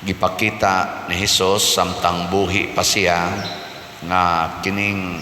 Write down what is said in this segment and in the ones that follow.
gipakita ni Hesus samtang buhi pa siya nga kining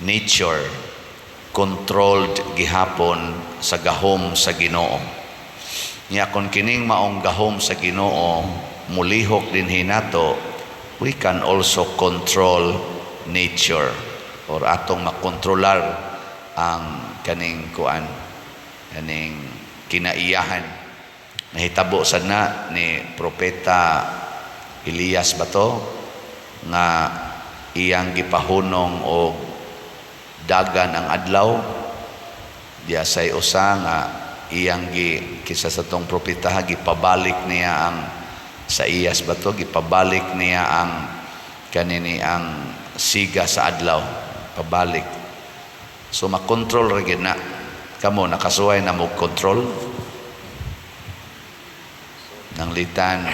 nature controlled gihapon sa gahom sa Ginoo. Nya kon kining maong gahom sa Ginoo mulihok din hinato, we can also control nature or atong makontrolar ang kaning kinaiyahan. Nahitabo sad na ni Propeta Elias bato nga iyang gipahunong og dagan ang adlaw. Diya say usa nga iyang kisa sa tong propeta gipabalik niya ang sa iyas bato, gipabalik niya ang kanini ang siga sa adlaw, pabalik. So makontrol ra gyud na kamo, nakasuway na mo control nang litan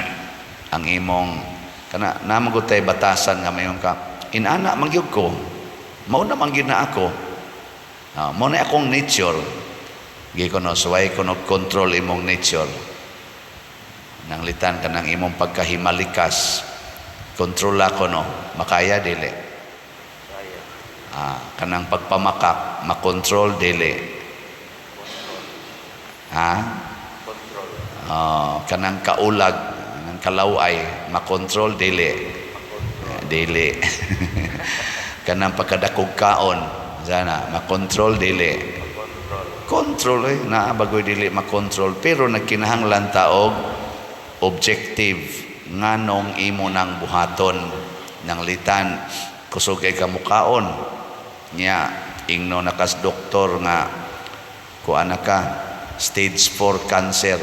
ang imong kana namagutay batasan nga mayon ka inana mangyud ko, mao na mangyud na ako, mao na akong nature. Gikono suway ko control imong nature nang litan ka ng imong pagkahimalikas, kontrol ako no, makaya dili. Kanang pagpamakak makontrol dili. Kanang kaulag, kanang kalaway makontrol dili. Kanang pagkadakog kaon sana makontrol dili. Control na bagoy dili makontrol, pero nagkinahanglan taog objective nganong imo nang buhaton nang litan kusog kay kamukaon nya ingno nakas doktor nga kuana ka stage 4 cancer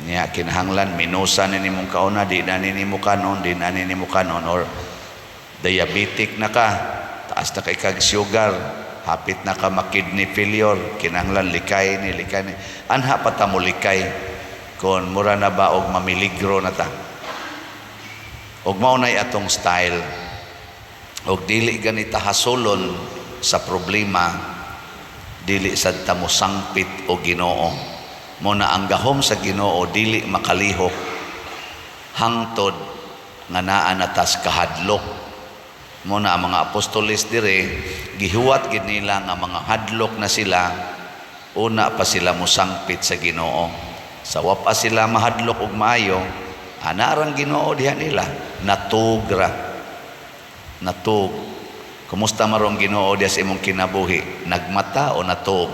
nya kinahanglan minusan ni nimong kauna, di na nimo kanon, or diabetic na ka, taas na kay kag sugar, hapit na ka ma-kidney failure, kinahanglan likay ni anha pa ta mo likay kon mura na ba og mamiligro na ta. Og mao nay atong style, og dili ganita hasulon sa problema, dili sad ta mo sangpit o Ginoo. Mo na ang gahom sa Ginoo dili makalihok hangtod nga naa natas kahadlok. Mo na ang mga apostoles dire gihuwat gid nila nga mga hadlok na sila, una pa sila musangpit sa Ginoo. Sa wa pa sila mahadlok og maayo, anarang Ginoo diha nila natugra. Natug. Kumusta marong Ginoo diha sa imong kinabuhi? Nagmata o natug?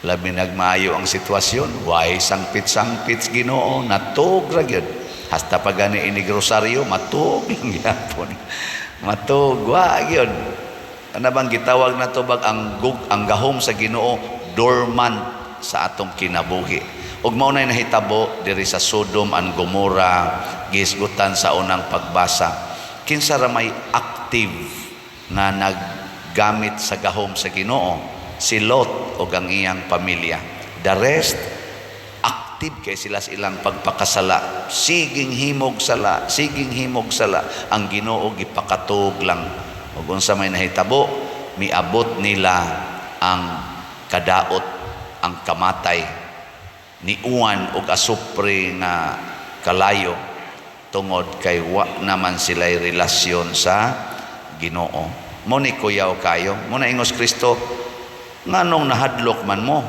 Labi nagmaayo ang sitwasyon, way sangpit-sangpit Ginoo, natugra gyud. Hasta pa gani ini grosaryo, matug lang yapon. Matug, wag yun. Ano bang gitawag na to bag ang gahom sa Ginoo, dormant sa atong kinabuhi. Ug mao nay nahitabo diri sa Sodom and Gomorrah, gisgutan sa unang pagbasa. Kinsa ra may active na naggamit sa gahom sa Ginoo? Si Lot ug ang iyang pamilya. The rest active kay sila sa ilang pagpakasala, siging himog sala. Ang Ginoo gipakatug lang. Ug unsa may nahitabo, miabot nila ang kadaot, ang kamatay, niuan og asupre nga kalayo tungod kay wa naman sila'y relasyon sa Ginoo. Mo ni kuyaw kayo, mo na ingos Kristo, nganong nahadlok man mo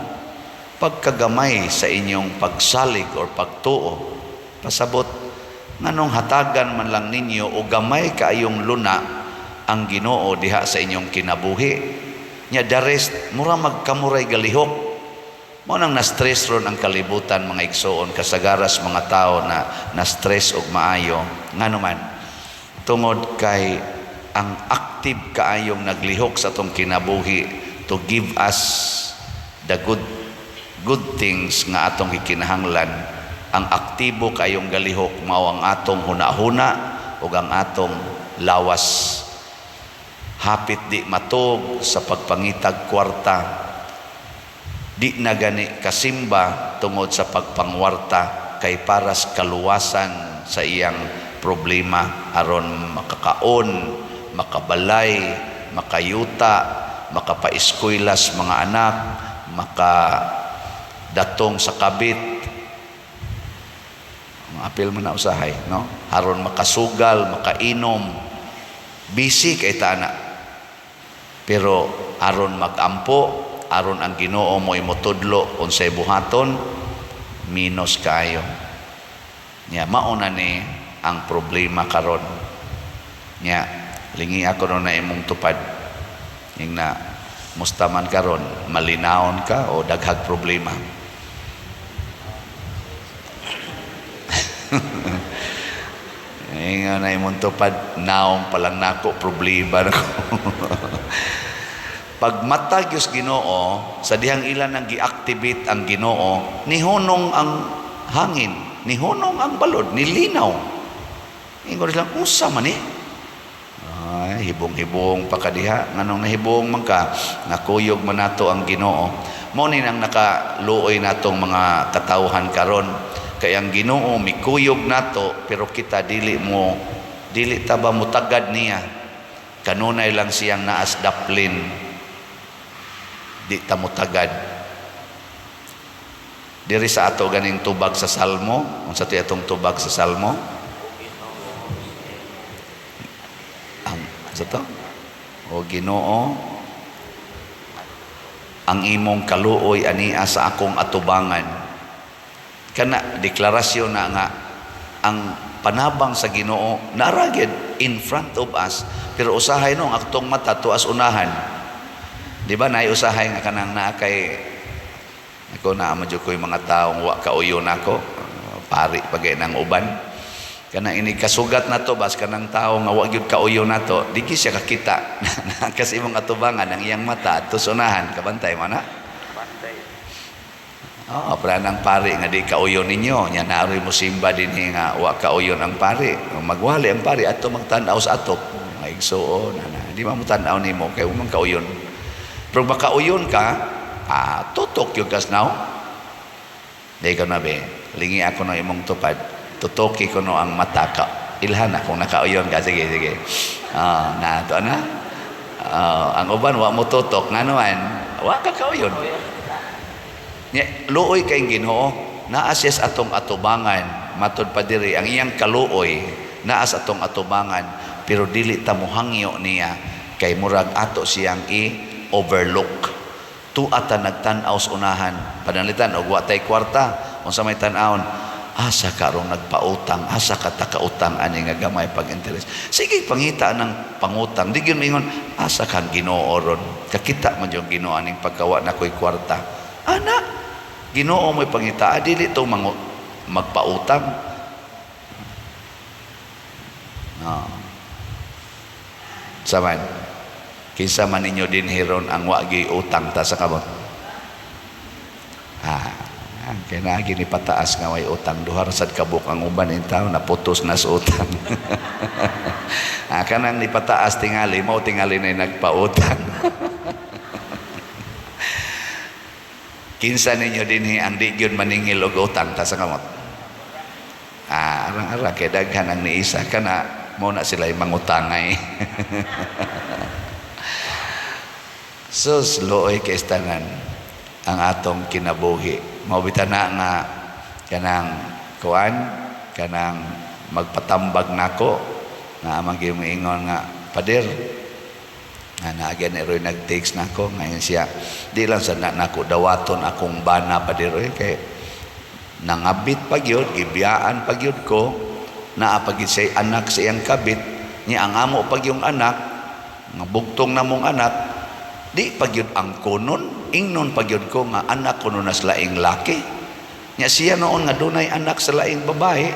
pagkagamay sa inyong pagsalig or pagtuo, pasabot nganong hatagan man lang ninyo o gamay kaayong luna ang Ginoo diha sa inyong kinabuhi. Nya the rest mura magkamuray galihok. Mo nang na-stress ron ang kalibutan mga igsoon, kasagaras mga tao na na-stress og maayo ngano man tungod kay ang active kaayong naglihok sa tong kinabuhi to give us the good things nga atong gikinahanglan. Ang aktibo kayong galihok mao ang atong hunahuna ug ang atong lawas. Hapit di matog sa pagpangitag kwarta, di na gani kasimba tungod sa pagpangwarta, kay paras kaluwasan sa iyang problema aron makakaon, makabalay, makayuta, makapaeskwela's mga anak, datong sa kabit, apil man na usahay, no? Aron makasugal, makainom, busy kay tana. Pero aron magampo, aron ang Ginoo mo'y motudlo unsay buhaton, minus kayo. Nya mauna ni ang problema karon. Nya lingi ako no na imong tupad. Ing na mustaman karon, malinawon ka o daghag problema. Inga na imong tupad, naong palang nako, problema na ko. Pag matag yung Ginoo, sa dihang ilan ang gi-activate ang Ginoo, nihunong ang hangin, nihunong ang balod, nilinaw. Ingon lang, usa man ay, hibong-hibong pa kadiha. Nganong nahibong man ka, nakuyog man nato ang Ginoo. Mo ni nang nakaluoy natong mga katawhan karon. Kay ang Ginoo mikuyog nato, pero kita dili ta ba mutagad niya. Kanunay lang siyang naas daplin, di ta mutagad. Diri sa ato ganing tubag sa Salmo, unsa ti atong tubag sa Salmo? Ang sa to? O Ginoo, ang imong kaluoy ania sa akong atubangan. Kana deklarasyon na nga ang panabang sa Ginoo naragid in front of us, pero usahay no ang aktong mata tuas unahan. Di ba nay usahay nga kanang naa kay ako na madyo ko'y mga taong wa kauyon ako, pari pagay ng uban. Kanang ini kasugat na to bas kanang tao nga wa gyud kauyon nato, di siya kakita. Kasi imong atubangan ang iyang mata tuas unahan, kabantay man na. Pranang pari nga di kauyon ninyo, nya naroy mo simba din nga wa kauyon ang pari. Magwali ang pari ato magtanaw sa atok. Maigsuon ana, di mo tanaw nimo kay umang kauyon. Pero makauyon ka, tutok yung kasnaw. Di ka na be, lingi ako no imong tupad. Tutoki ko no ang mata ka. Ilhan akong nakauyon ka, sige. Na to na. Ang uban wa mo tutok nganuan, wa ka kauyon. Luoy kay Ginoo, naas atong atubangan, matud pa diri ang iyang kaluoy, naas atong atubangan, pero dili ta mohangyo niya kay murag ato siyang i-overlook. Tuata nagtan-aw sa unahan, panalitan og wa tay kwarta, unsa may tan-awon, asa ka rong nagpautang, asa ka takautang ani nga gamay pag-interest. Sige pangita ng pangutang, di gyud mingon asa kang Ginoo ron. Kakita man yung Ginoo aning pagkawa na ko'y kwarta. Ana, Ginoo mo'y pangita, dili to magpautang. Saman, kinsa man ninyo din hiron ang wagi utang ta sa kamot. Kaya na gini pataas nga way utang, duhar sad kabuk ang uban in tao, naputos na sa utang. Kanang ni pataas tingali, mao tingali na nagpautang. Kinsa ninyo dinhi ang di gyud maningil og utang ta sa kamot. Arang-arang kay daghan ang niisa kana mo na sila mangutangay. Sus looy kay tanan ang atong kinabuhi. Maubitana nga kanang kuan, kanang magpatambag nako na amang gimingon nga pader. Again, eroy nag-takes na ako. Ngayon siya, di lang sa nako dawaton akong bana pa diroy. Kay nangabit pagyod, gibiyaan pagyod ko, naapagid siya anak sa iyang kabit, niya ang amo pagyong anak, nga bugtong na mong anak, di pagyod ang kunon, ingnon pagyod ko nga anak kuno na sa laing laki. Niya siya noon nga dunay anak sa laing babae,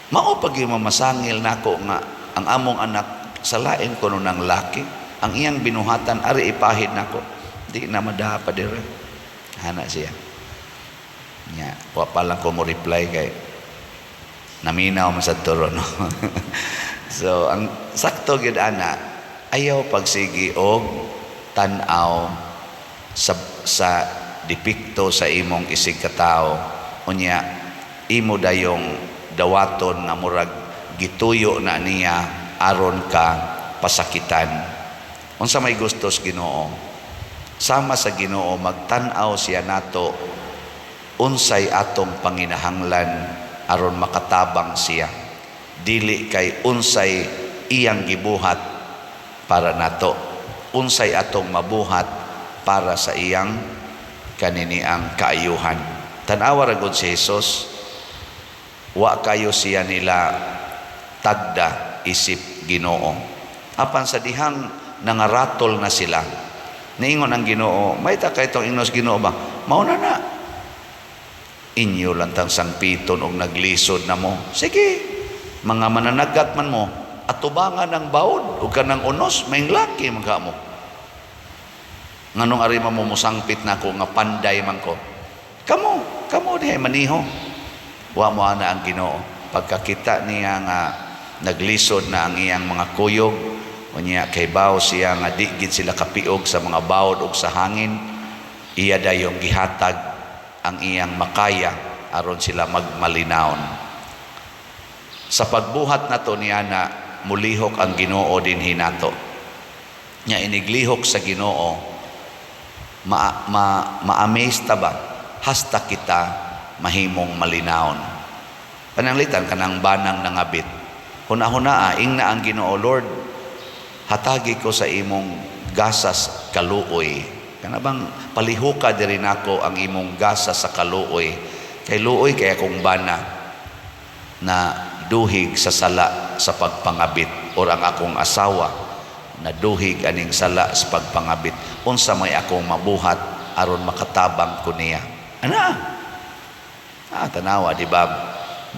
mao pagyod mamasangil nako nga ang among anak sa laing kuno ng laki. Ang iyang binuhatan ari ipahid nako, di na madaha pa dire. Hana siya nya wa pa lang ko mo reply kay naminaw man sa turo no. So ang sakto gid ana, ayaw pagsigi og tan-aw sa depekto sa imong isig katao, unya imo dayong dawaton nga murag gituyo na niya aron ka pasakitan. Unsa may gustos Ginoo, sama sa Ginoo magtan-aw siya nato unsay atong panginahanglan aron makatabang siya, dili kay unsay iyang gibuhat para nato, unsay atong mabuhat para sa iyang kaniniang kaayuhan. Tanawa ra gud si Jesus, wa kayo siya nila tagda isip Ginoo. Apan sa dihang nangaratol na sila, niingon ang Ginoo, may ta kay itong ingnos Ginoo ba? Mauna na. Inyo lantang sangpiton og naglisod na mo. Sige, mga mananagat man mo, atubangan ng baod o kanang unos, may laki mga mo. Nganong arima mo musangpit na ko, nga panday man ko. Kamo dihay maniho. Wa mo ana ang Ginoo. Pagkakita niya nga naglisod na ang iyang mga kuyog, unya kay baw siya nga di gid sila kapiog sa mga bawod ug sa hangin, iya dayong gihatag ang iyang makaya aron sila magmalinawon. Sa pagbuhat nato niya na mulihok ang Ginoo din hinato. Nya iniglihok sa Ginoo, ma-amaze ta ba? Hasta kita mahimong malinawon. Pananglitan kanang banang nangabit. Huna-huna ing na ang Ginoo, Lord, hatagi ko sa imong gasas kaluoy. Kana bang palihuka diri nako ang imong gasas sa kaluoy. Kay luoy kay akong bana na duhig sa sala sa pagpangabit, or ang akong asawa na duhig aning sala sa pagpangabit. Unsa may akong mabuhat aron makatabang ko niya. Ana? Tanawa, di ba?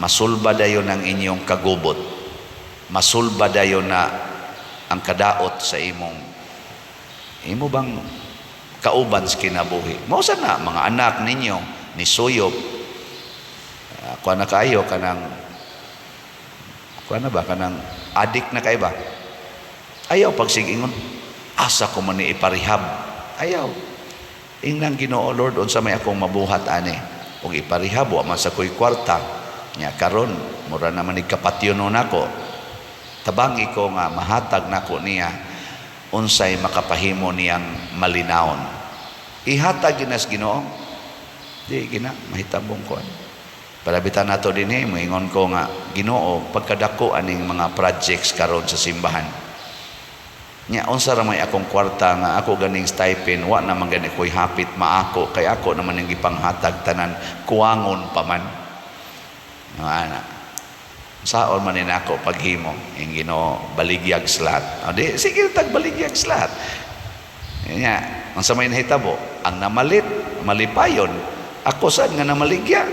Masulba dayon ang inyong kagubot. Masulba dayon na ang kadaot sa imo bang kauban sa kinabuhi. Mausa na mga anak ninyo ni suyop. Kuha na kayo kanang adik na kayo ba? Ayaw pagsigingon, asa ko man ni iparihab. Ayaw. Ingnang Ginoo, Lord, unsa may akong mabuhat ani, ug iparihab wa man sa ko'y kwarta. Nya karon mura naman ni kapatyono nako. Tabangi ko nga mahatag nako niya unsay makapahimo niyang malinawon. Ihatag ginas Ginoo. Di gina mahitabong ko. Palabitan nato dinhi, moingon ko nga Ginoo, pagkadako aning mga projects karon sa simbahan. Nya unsa ra may akong kwarta nga ako ganing stipend, wa naman gani ko'y hapit maako, kay ako naman yung gipanghatag tanan, kuwangon pa man. Ana. Saon man ni nako paghimo, ing Ginoo baligyag slat. O di sige tag baligyag slat. Nya, unsa may nahitabo? Ang namalit, malipayon. Ako sad nga namaligya.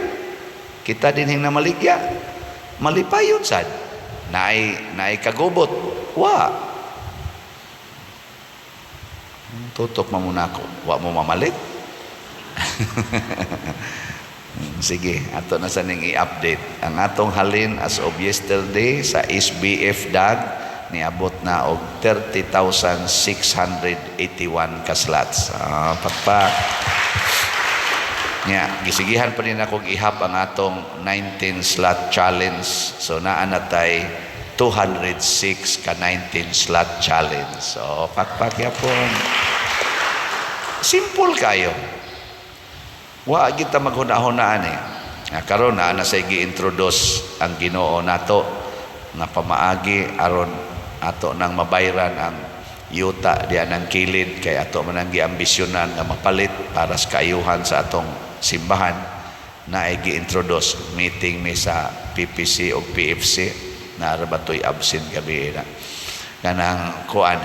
Kita din hing namaligya. Malipayon sad. Naay kagubot. Wa. Tutok mo muna ako. Wa mo mamalit. Sige, ato na sa ning i-update. Ang atong halin as of yesterday sa SBF DAG niabot na og 30,681 ka slots. Pakpak. Nya, gisigihan pa rin akong ihap ang atong 19 slot challenge. So naanatay 206 ka 19 slot challenge. So pakpak yapon. Simple kayo. Wa kita maghuna-hunaan eh. Karon na say gi-introduce ang Ginoo nato nga pamaagi aron ato nang mabayran ang yuta diyan ang kilid, kay ato man ang giambisyonan nga mapalit para sa kaayuhan sa atong simbahan. Na ay gi-introduce meeting mi sa PPC o PFC na rabatoy absent gabi na kanang kuan.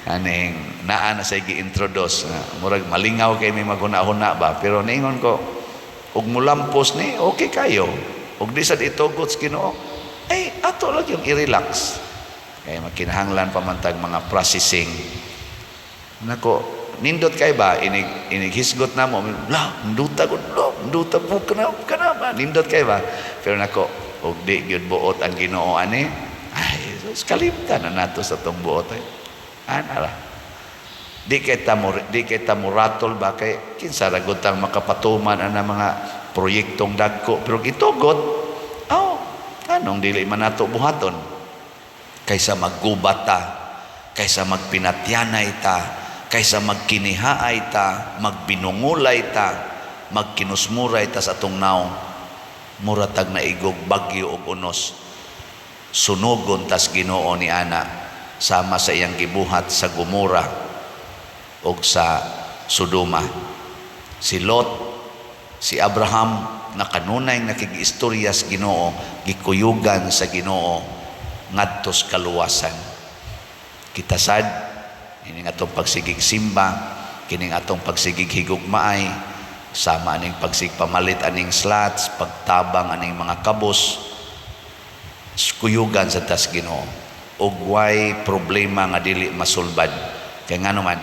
Aning naa na say gi-introduce, murag malingaw kay may maghuna-huna ba, pero ningon ko ug mulampos ni okay kayo, ug di sad itugot sa Ginoo, ay ato lang yung i-relax kay makinahanglan pamantag mga processing. Nako nindot kay ba inighisgot na mo la nduta gud nduta po kana ba nindot kay ba, pero nako ug di gyud buot ang Ginoo ani, ay kalimtan na nato sa tong buot ay anara. Di kita muratol ba kay kinsa ra gud tang makapatuman ana mga proyektong dagko, pero gitugot anong dili man nato buhaton kaysa maggubata, kaysa magpinatyanay ta, kaysa magkinihaay ta, magbinungulay ta, magkinusmuray tas atong naong muratag na igog bagyo og unos. Sunugon tas Ginoo ni ana sama sa iyang gibuhat sa Gomora og sa Sodoma. Si Lot, si Abraham na kanunay nakigistorya sa Ginoo, gikuyugan sa Ginoo ngadtos kaluwasan. Kita sad kining atong pagsigig simba, kining atong pagsigig higugmaay, sama aning pagsigpamalit aning slots, pagtabang aning mga kabos, kuyugan sa tas Ginoo. Ug way problema nga dili masulbad. Kay ngano man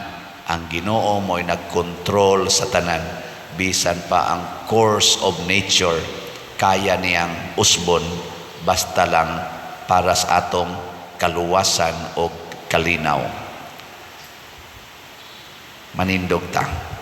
ang Ginoo mo'y nagkontrol sa tanan, bisan pa ang course of nature kaya niyang usbon basta lang para sa atong kaluwasan o kalinaw. Manindog ta.